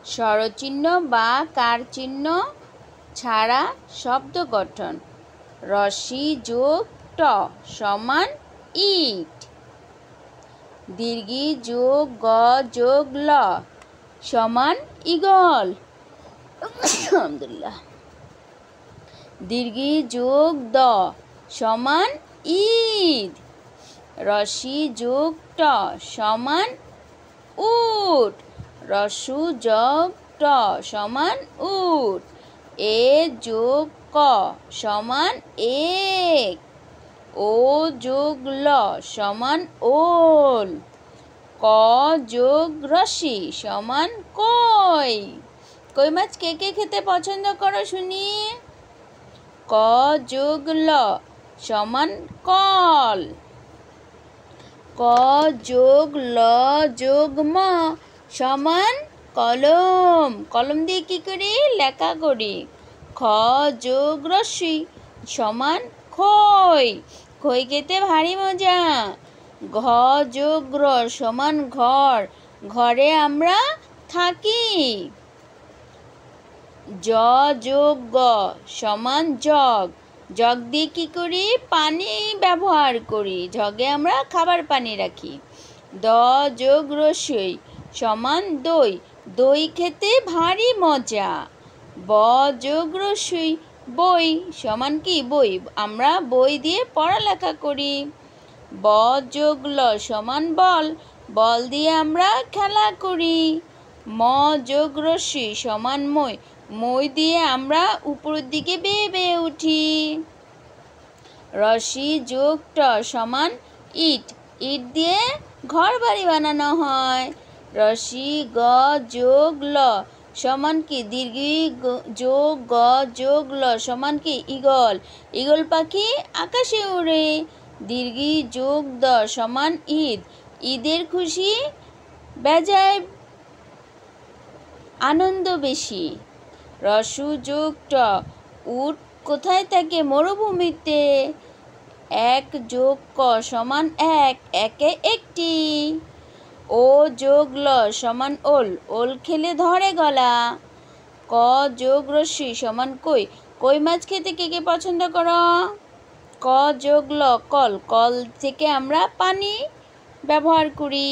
স্বরচিহ্ন বা কার চিহ্ন ছাড়া শব্দ গঠন। রস্বই যোগ ট সমান ইট। দীর্ঘই যোগ গ যোগ ল সমান ঈগল। আলহামদুলিল্লাহ। দীর্ঘই যোগ দ সমান ঈদ। রস্বই যোগ ট সমান উট। রস্যু যোগ ট সমান উট। এ যোগ ক সমান এক। ও যোগ ল সমান ওল। ক যোগ রস্বই সমান কই। কই মাছ কে কে খেতে পছন্দ করো শুনি? ক যোগ ল সমান কল। ক যোগ ল যোগ ম সমান কলম। কলম দিয়ে কি করি? লেখা করি। খ যোগ রস্বই সমান খই। খই খেতে ভারী মজা। ঘ যোগ র সমান ঘর। ঘরে আমরা থাকি। জ যোগ গ সমান জগ। জগ দিয়ে কি করি? পানি ব্যবহার করি। জগে আমরা খাবার পানি রাখি। দ যোগ রস্বই সমান দই। দই খেতে ভারী মজা। ব যোগ রস্বই বই সমান কি? বই। আমরা বই দিয়ে পড়ালেখা করি। ব যোগ ল সমান বল। বল দিয়ে আমরা খেলা করি। ম যোগ রস্বই সমান মই। মই দিয়ে আমরা উপরের দিকে বেয়ে বেয়ে উঠি। রস্বই যোগ ট সমান ইট। ইট দিয়ে ঘর বাড়ি বানানো হয়। রস্বই গ যোগ ল সমান কি? দীর্ঘই যোগ গ যোগ ল সমান কি? ঈগল। ঈগল পাখি আকাশে ওড়ে। দীর্ঘই যোগ দ সমান ঈদ। ঈদের খুশি বেজায় আনন্দ বেশি। রস্যু যোগ ট উট কোথায় থাকে? মরুভূমিতে। এক যোগ ক সমান এক। একে একটি। ও যোগ ল সমান ওল। ওল খেলে ধরে গলা। ক যোগ রস্বই সমান কই। কই মাছ খেতে কে কে পছন্দ করো? ক যোগ ল কল। কল থেকে আমরা পানি ব্যবহার করি।